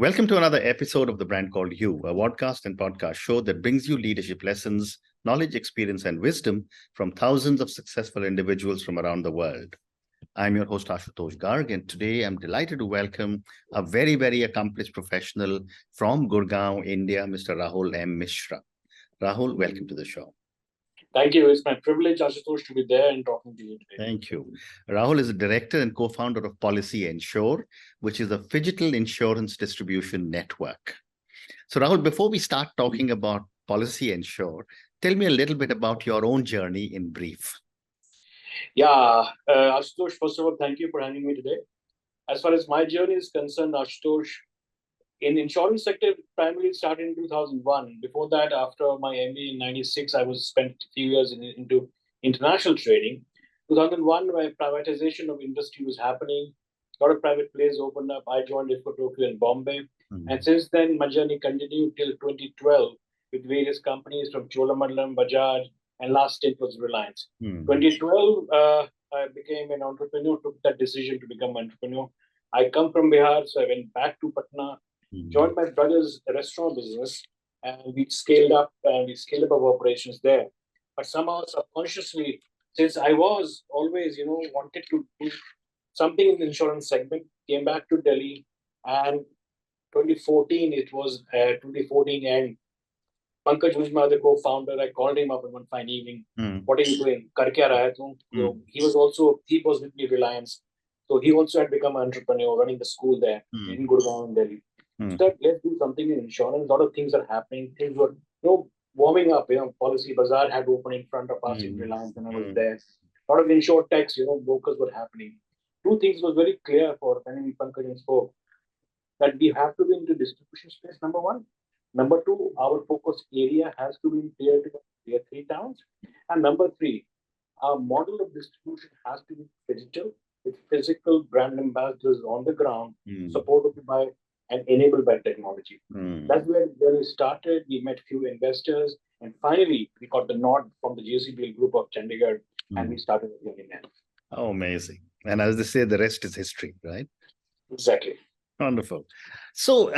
Welcome to another episode of The Brand Called You, a podcast and podcast show that brings you leadership lessons, knowledge, experience, and wisdom from thousands of successful individuals from around the world. I'm your host, Ashutosh Garg, and today I'm delighted to welcome a very, very accomplished professional from Gurgaon, India, Mr. Rahul M. Mishra. Rahul, welcome to the show. Thank you. It's my privilege, Ashutosh, to be there and talking to you today. Thank you. Rahul is a director and co-founder of PolicyEnsure, which is a digital insurance distribution network. So Rahul, before we start talking about PolicyEnsure, tell me a little bit about your own journey in brief. Yeah, Ashutosh, first of all, thank you for having me today. As far as my journey is concerned, Ashutosh, in insurance sector, primarily started in 2001. Before that, after my MBA in 96, I was spent a few years into international trading. 2001, when privatization of industry was happening, a lot of private players opened up. I joined IFCO Tokyo in Bombay. And since then, my journey continued till 2012 with various companies from Cholamandalam, Bajaj, and last stint was Reliance. 2012, I became an entrepreneur, took that decision to become an entrepreneur. I come from Bihar, so I went back to Patna, joined my brother's restaurant business, and we scaled up our operations there. But somehow subconsciously, since I was always, wanted to do something in the insurance segment, came back to Delhi, and 2014, it was 2014, and Pankaj, who's my other co-founder, I called him up one fine evening. What are you doing? Kar kya raha hai tum? So he was with me Reliance. So he also had become an entrepreneur, running the school there in Gurgaon, in Delhi. So that let's do something in insurance. A lot of things are happening. Things were, warming up. Policy Bazaar had opened in front of us in Reliance, and I was there. A lot of insure techs, brokers were happening. Two things was very clear for when Pankaj and spoke, that we have to be into distribution space, number one. Number two, our focus area has to be in tier 2, tier 3 towns. And number three, our model of distribution has to be digital, with physical brand ambassadors on the ground, supported by and enabled by technology. That's where we started. We met few investors, and finally, we got the nod from the JCBL group of Chandigarh, and we started again. Oh, amazing. And as they say, the rest is history, right? Exactly. Wonderful. So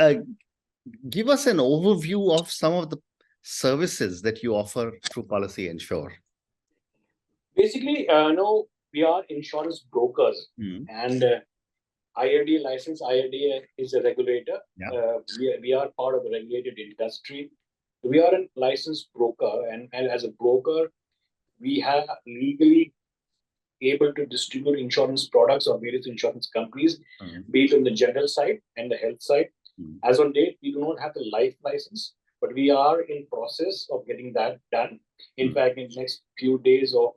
give us an overview of some of the services that you offer through PolicyEnsure. Basically, we are insurance brokers, and IRDA license. IRDA is a regulator. Yeah. We are part of a regulated industry. We are a licensed broker, and as a broker, we have legally able to distribute insurance products of various insurance companies, be it on the general side and the health side. As on date, we do not have the life license, but we are in process of getting that done. In fact, in the next few days or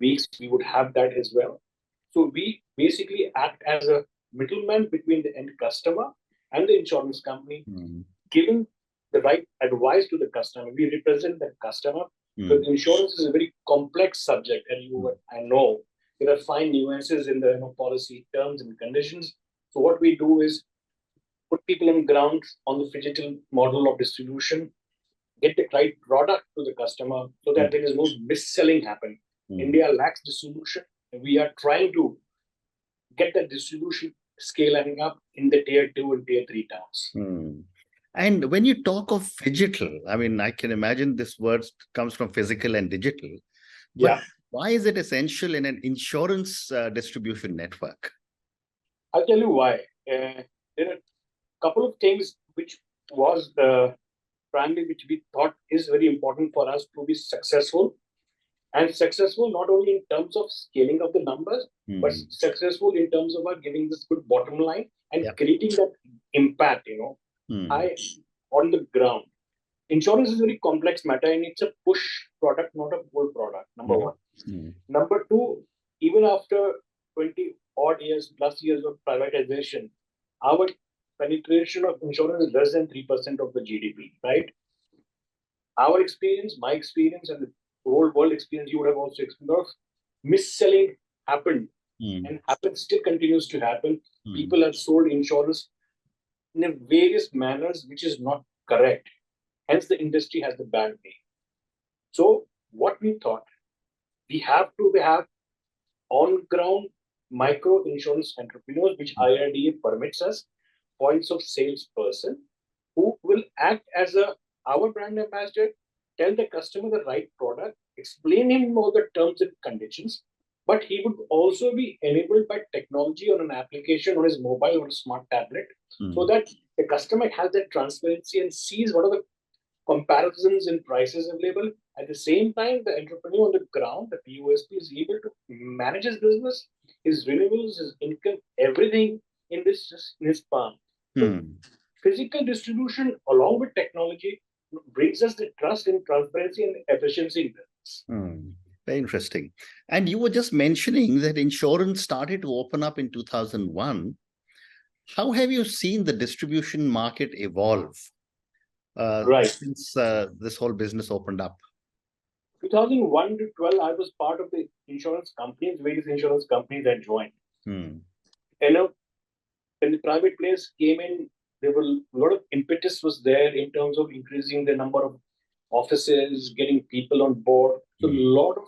weeks, we would have that as well. So we basically act as a middleman between the end customer and the insurance company, giving the right advice to the customer. We represent the customer, because insurance is a very complex subject, and I know there are fine nuances in the policy terms and conditions. So what we do is put people on ground on the digital model of distribution, get the right product to the customer so that there is no mis-selling happen. India lacks distribution, and we are trying to get that distribution scaling up in the tier 2 and tier 3 towns. And when you talk of digital, I mean, I can imagine this word comes from physical and digital. But why is it essential in an insurance distribution network? I'll tell you why. There are a couple of things which was primarily which we thought is very important for us to be successful. And successful not only in terms of scaling of the numbers, but successful in terms of giving this good bottom line and creating that impact, on the ground. Insurance is a very complex matter, and it's a push product, not a pull product, number one. Number two, even after 20 odd years, plus years of privatization, our penetration of insurance is less than 3% of the GDP, right? Our experience, my experience, and the whole world experience, you would have also experienced, mis-selling happened and still continues to happen. People have sold insurance in various manners, which is not correct. Hence, the industry has the bad name. So, what we thought, we have to have on-ground micro insurance entrepreneurs, which IRDA permits us, points of sales person who will act as our brand ambassador, tell the customer the right product, explain him all the terms and conditions, but he would also be enabled by technology on an application on his mobile or a smart tablet, so that the customer has that transparency and sees what are the comparisons in prices available. At the same time, the entrepreneur on the ground, the POSP, is able to manage his business, his renewables, his income, everything in his palm. So physical distribution along with technology brings us the trust and transparency and efficiency in business. Very interesting. And you were just mentioning that insurance started to open up in 2001. How have you seen the distribution market evolve since this whole business opened up? 2001 to 12, I was part of the insurance companies, various insurance companies I joined. You know, when the private players came in, there were a lot of impetus was there in terms of increasing the number of offices, getting people on board. So a lot of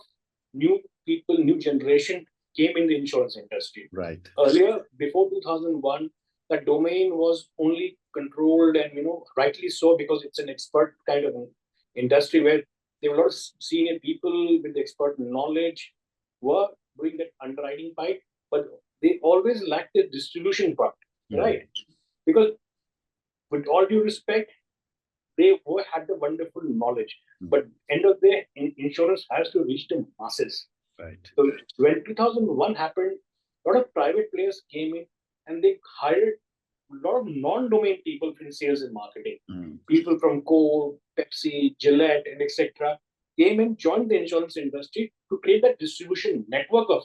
new people, new generation came in the insurance industry. Right. Earlier, before 2001, the domain was only controlled and, rightly so, because it's an expert kind of industry where there were a lot of senior people with expert knowledge were doing that underwriting part, but they always lacked the distribution part, right? Because with all due respect, they had the wonderful knowledge, but end of the day, insurance has to reach the masses. Right. So when 2001 happened, a lot of private players came in and they hired a lot of non-domain people in sales and marketing. People from Coke, Pepsi, Gillette, and etc. came and joined the insurance industry to create that distribution network of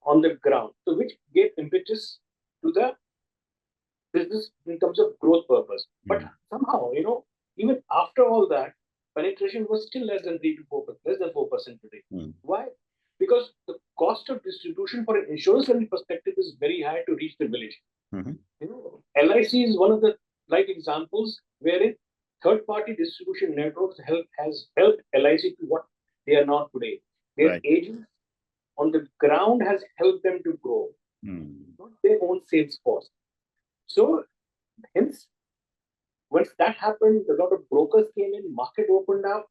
on the ground, so which gave impetus to the business in terms of growth purpose. But somehow, even after all that, penetration was still less than 3 to 4%, less than 4% today. Why? Because the cost of distribution for an insurance company perspective is very high to reach the village. LIC is one of the right examples wherein third-party distribution networks has helped LIC to what they are not today. Their agents on the ground has helped them to grow, not their own sales force. So, hence, once that happened, a lot of brokers came in, market opened up.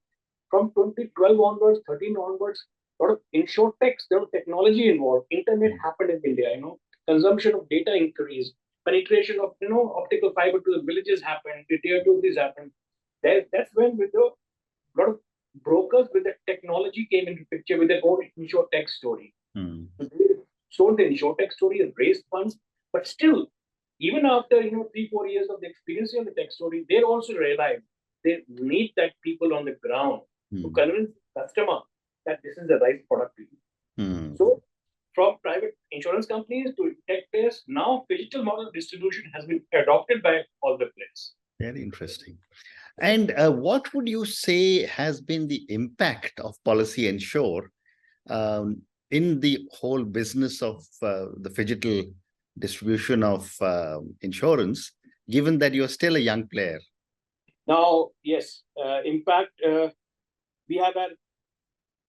From 2012 onwards, 13 onwards, a lot of insurtechs, there was technology involved. Internet happened in India, consumption of data increased, penetration of, optical fiber to the villages happened, the tier 2 this happened. That's when with a lot of brokers with the technology came into picture with their own insurtech story. So they sold the insurtech story and raised funds, but still, even after 3-4 years of the experience of the tech story, they also realize they need that people on the ground to convince the customer that this is the right product to use. So from private insurance companies to tech players, now digital model distribution has been adopted by all the players. Very interesting. And what would you say has been the impact of PolicyEnsure in the whole business of the digital distribution of insurance, given that you're still a young player? Now, yes, impact, we have our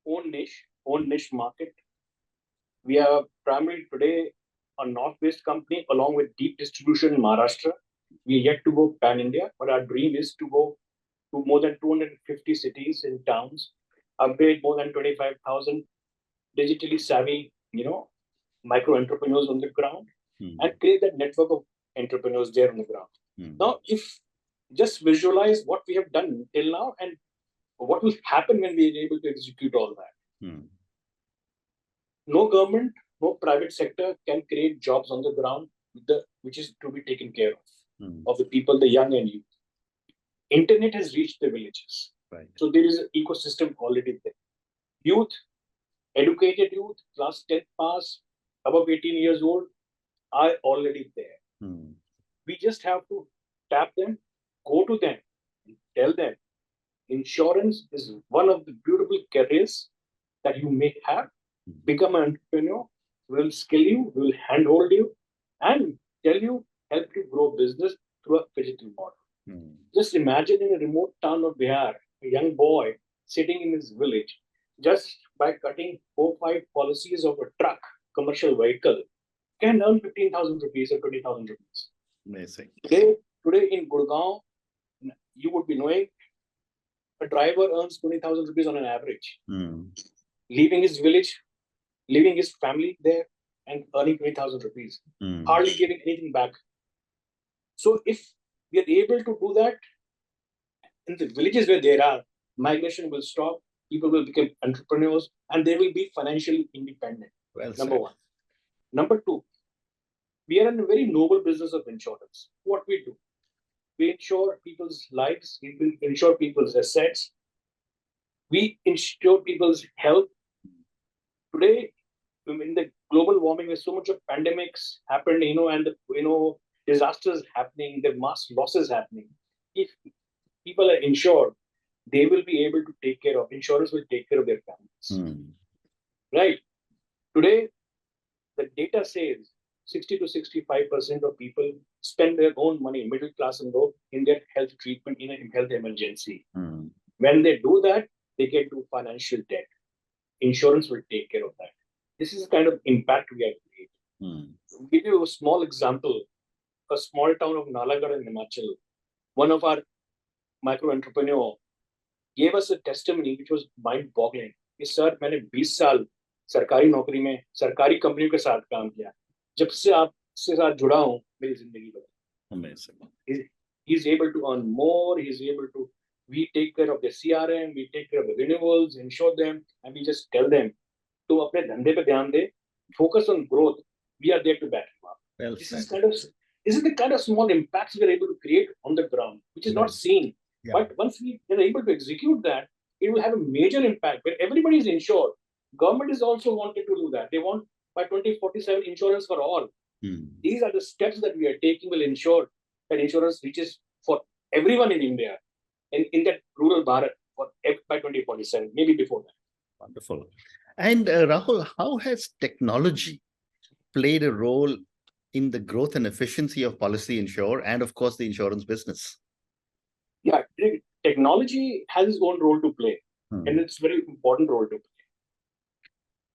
own niche market. We are primarily today a North-based company along with deep distribution in Maharashtra. We are yet to go pan-India, but our dream is to go to more than 250 cities and towns, upgrade more than 25,000 digitally savvy, micro entrepreneurs on the ground, and create that network of entrepreneurs there on the ground. Now, if just visualize what we have done till now and what will happen when we are able to execute all that. No government, no private sector can create jobs on the ground, which is to be taken care of the people, the young and youth. Internet has reached the villages. So there is an ecosystem already there. Youth, educated youth, class 10 pass, above 18 years old, are already there. We just have to tap them, go to them, and tell them insurance is one of the beautiful careers that you may have. Become an entrepreneur, will skill you, will handhold you, and help you grow business through a digital model. Just imagine in a remote town of Bihar, a young boy sitting in his village, just by cutting 4-5 policies of a truck, commercial vehicle, can earn 15,000 rupees or 20,000 rupees. Amazing. Today in Gurgaon, you would be knowing a driver earns 20,000 rupees on an average, leaving his village, leaving his family there, and earning 20,000 rupees, hardly giving anything back. So if we are able to do that in the villages where there are, migration will stop, people will become entrepreneurs, and they will be financially independent. Well Number said. one. Number two, we are in a very noble business of insurance. What we do, we insure people's lives, we insure people's assets, we insure people's health. Today, in the global warming, there's so much of pandemics happened, and disasters happening, the mass losses happening. If people are insured, they will be able to take care of, insurance will take care of their families. Right? Today, the data says 60 to 65% of people spend their own money, middle class and low, in their health treatment in a health emergency. When they do that, they get to financial debt. Insurance will take care of that. This is the kind of impact we have created. I'll give you a small example. A small town of Nalagarh in Himachal, one of our micro entrepreneur gave us a testimony which was mind-boggling. कि sir मैंने 20 साल सरकारी नौकरी में सरकारी कंपनियों के साथ काम किया. जब से आपसे साथ जुड़ा हूं, मेरी जिंदगी बदली. Amazing. He's able to earn more. He's able to. We take care of the CRM. We take care of the renewals, insure them, and we just tell them to अपने धंधे पे ध्यान दे. Focus on growth. We are there to back him up. Well, this is the kind of small impacts we are able to create on the ground, which is not seen. Yeah. But once we are able to execute that, it will have a major impact. When everybody is insured, government is also wanted to do that. They want by 2047 insurance for all. These are the steps that we are taking will ensure that insurance reaches for everyone in India, in that rural Bharat by 2047, maybe before that. Wonderful. And Rahul, how has technology played a role in the growth and efficiency of PolicyEnsure and, of course, the insurance business? Yeah, technology has its own role to play, and it's a very important role to play.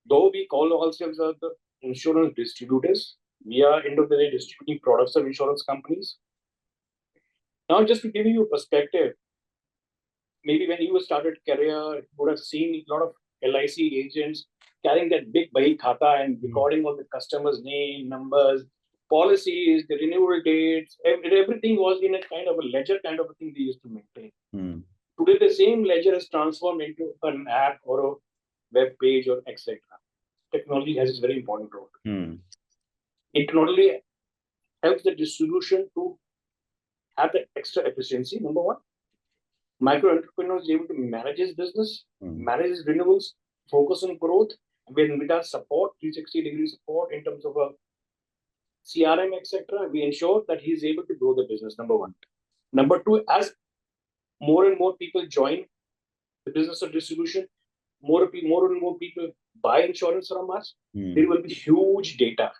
Though we call ourselves the insurance distributors, we are end of the day distributing products of insurance companies. Now, just to give you a perspective, maybe when you started career, you would have seen a lot of LIC agents carrying that big Bahi khata and recording all the customers' name, numbers, policies, the renewal dates, everything was in a kind of a ledger kind of a thing they used to maintain. Today, the same ledger is transformed into an app or a web page or etc. Technology has a very important role. It not only helps the distribution to have the extra efficiency, number one. Micro entrepreneur is able to manage his business, manage his renewals, focus on growth, with our support, 360-degree support in terms of a CRM, etc. We ensure that he is able to grow the business, number one. Number two, as more and more people join the business of distribution, more and more people buy insurance from us, there will be huge data.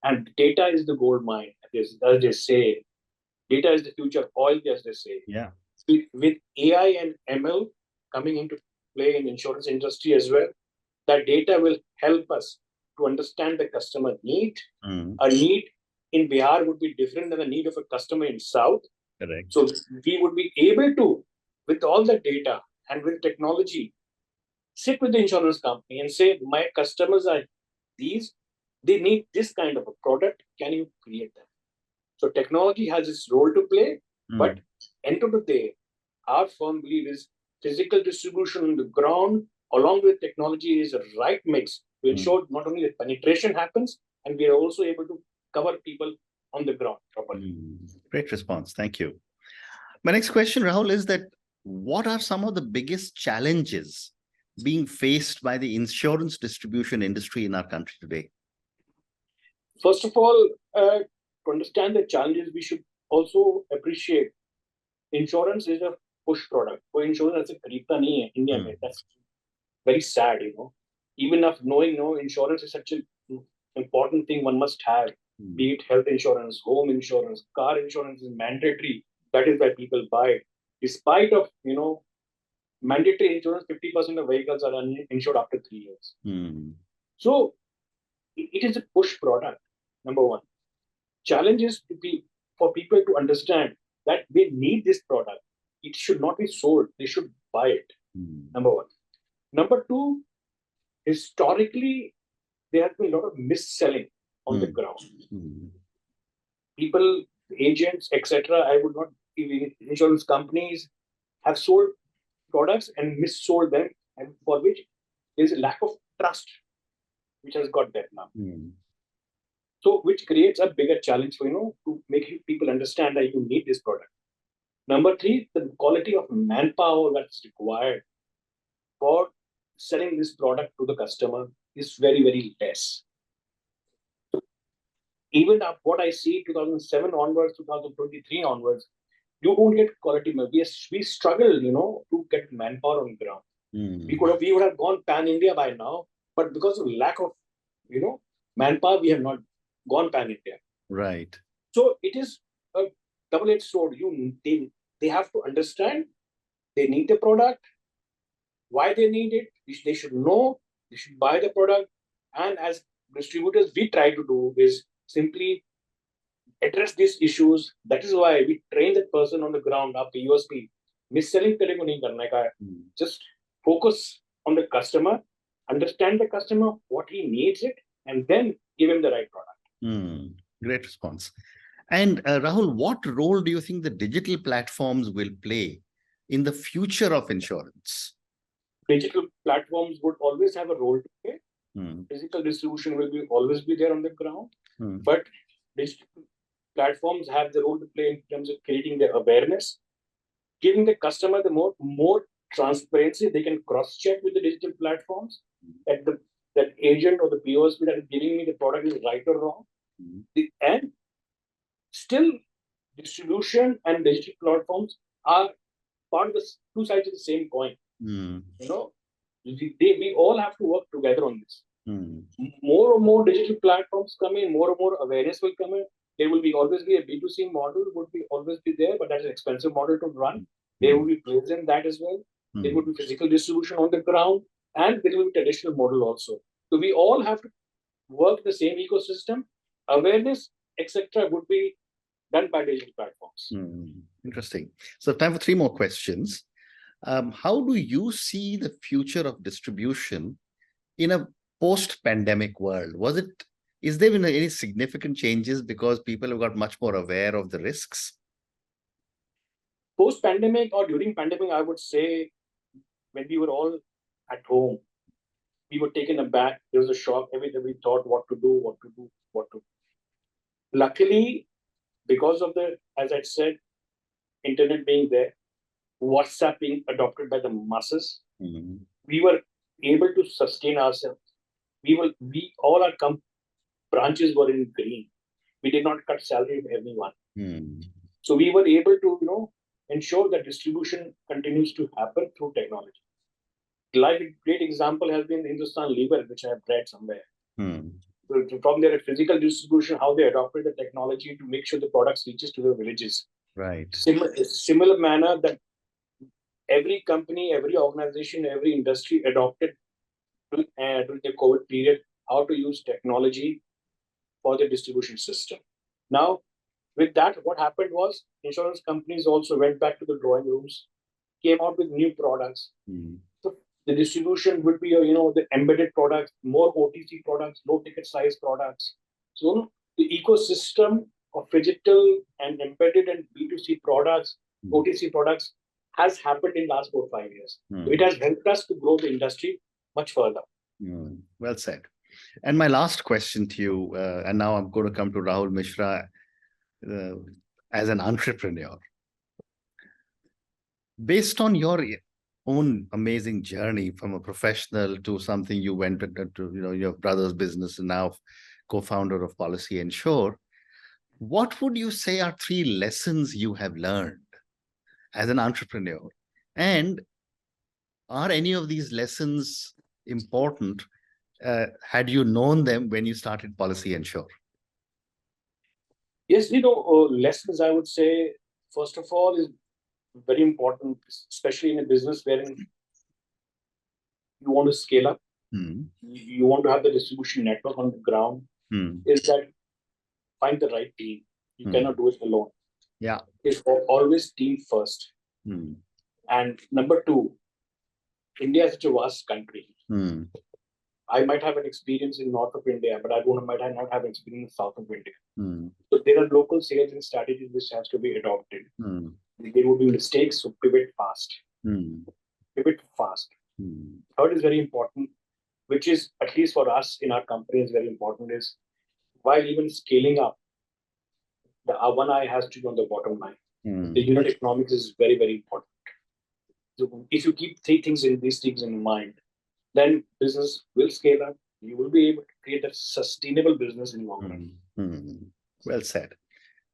And data is the gold mine, as they say. Data is the future oil, as they say. Yeah. With AI and ML coming into play in insurance industry as well, that data will help us to understand the customer need. A need in Bihar would be different than the need of a customer in South. Correct. So we would be able to, with all the data and with technology, sit with the insurance company and say, my customers are these, they need this kind of a product. Can you create that? So technology has its role to play, but end of the day, our firm belief is physical distribution on the ground along with technology is a right mix to ensure not only that penetration happens, and we are also able to cover people on the ground properly. Great response. Thank you. My next question, Rahul, is that what are some of the biggest challenges being faced by the insurance distribution industry in our country today? First of all, to understand the challenges, we should also appreciate insurance is a push product. कोई insurance ऐसे खरीदता नहीं है India में. That's very sad, Even of knowing, insurance is such an important thing one must have. Be it health insurance, home insurance, car insurance is mandatory. That is why people buy it. Despite of, mandatory insurance, 50% of vehicles are uninsured after 3 years. So it is a push product, number one. Challenge is to be for people to understand that they need this product. It should not be sold. They should buy it. Number one. Number two, historically, there has been a lot of mis-selling on the ground. People, agents, etc. I would not, insurance companies have sold products and mis-sold them, and for which there is a lack of trust, which has got that now. So, which creates a bigger challenge for to make people understand that you need this product. Number three, the quality of manpower that's required for selling this product to the customer is very, very less. Even what I see 2007 onwards, 2023 onwards, you don't get quality. We struggle, to get manpower on the ground. We would have gone pan India by now, but because of lack of, manpower, we have not gone pan India. Right. So it is a double-edged sword. They have to understand they need the product, why they need it. They should know. They should buy the product. And as distributors, we try to do is simply address these issues. That is why we train that person on the ground after USP. Mis-selling just focus on the customer, understand the customer, what he needs it, and then give him the right product. Great response. And Rahul, what role do you think the digital platforms will play in the future of insurance? Digital platforms would always have a role to play. Physical distribution will always be there on the ground. But digital platforms have the role to play in terms of creating the awareness, giving the customer the more transparency. They can cross-check with the digital platforms that agent or the POSP that is giving me the product is right or wrong. And still, distribution and digital platforms are part of the two sides of the same coin. We all have to work together on this. More and more digital platforms come in, more and more awareness will come in. There will always be a B2C model, always be there, but that's an expensive model to run. There will be players in that as well. There would be physical distribution on the ground, and there will be traditional model also. So we all have to work the same ecosystem. Awareness, etc., would be done by digital platforms. Interesting. So time for three more questions. How do you see the future of distribution in a post-pandemic world? Is there been any significant changes because people have got much more aware of the risks? Post-pandemic or during pandemic, I would say when we were all at home, we were taken aback. There was a shock. Every day we thought what to do. Luckily, because of as I said, internet being there, WhatsApp being adopted by the masses, we were able to sustain ourselves. All our branches were in green. We did not cut salary of everyone. So we were able to, ensure that distribution continues to happen through technology. A great example has been Hindustan Lever, which I have read somewhere. So from their physical distribution, how they adopted the technology to make sure the products reaches to the villages. Right. Similar manner that every company, every organization, every industry adopted during the COVID period, how to use technology for the distribution system. Now, with that, what happened was insurance companies also went back to the drawing rooms, came out with new products. So the distribution would be, the embedded products, more OTC products, low ticket size products. So the ecosystem of digital and embedded and B2C products, OTC products has happened in the last 4 or 5 years. So it has helped us to grow the industry much further. Well said. And my last question to you, and now I'm going to come to Rahul Mishra as an entrepreneur. Based on your own amazing journey from a professional to something you went to your brother's business and now co-founder of PolicyEnsure, what would you say are 3 lessons you have learned as an entrepreneur? And are any of these lessons important? Had you known them when you started PolicyEnsure? Yes, lessons I would say, first of all, is very important, especially in a business wherein you want to scale up. You want to have the distribution network on the ground. Is that find the right team. You cannot do it alone. Yeah. It's always team first. And number two, India is such a vast country. I might have an experience in north of India, but might not have experience in south of India. So there are local sales and strategies which has to be adopted. There will be mistakes, so pivot fast. Pivot fast. Third is very important, which is, at least for us in our company, is very important, is while even scaling up, the one eye has to be on the bottom line. The unit economics is very, very important. So if you keep these things in mind, then business will scale up. You will be able to create a sustainable business in long run. Well said.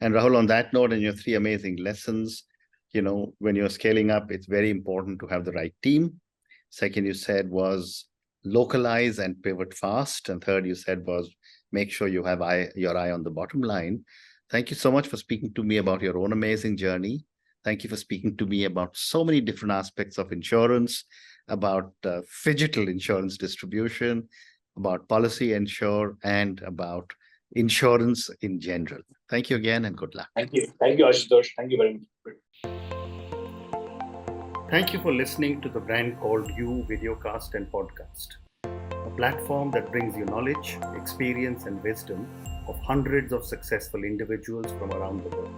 And Rahul, on that note, and your three amazing lessons, when you're scaling up, it's very important to have the right team. Second, you said was localize and pivot fast. And third, you said was make sure you have your eye on the bottom line. Thank you so much for speaking to me about your own amazing journey. Thank you for speaking to me about so many different aspects of insurance, about phygital insurance distribution, about PolicyEnsure, and about insurance in general. Thank you again and good luck. Thank you. Thank you, Ashutosh. Thank you very much. Thank you for listening to the Brand Called You videocast and podcast, a platform that brings you knowledge, experience, and wisdom of hundreds of successful individuals from around the world.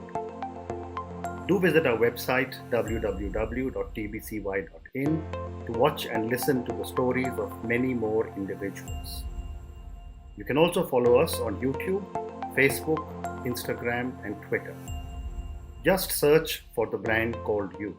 Do visit our website www.tbcy.in to watch and listen to the stories of many more individuals. You can also follow us on YouTube, Facebook, Instagram, and Twitter. Just search for the Brand Called You.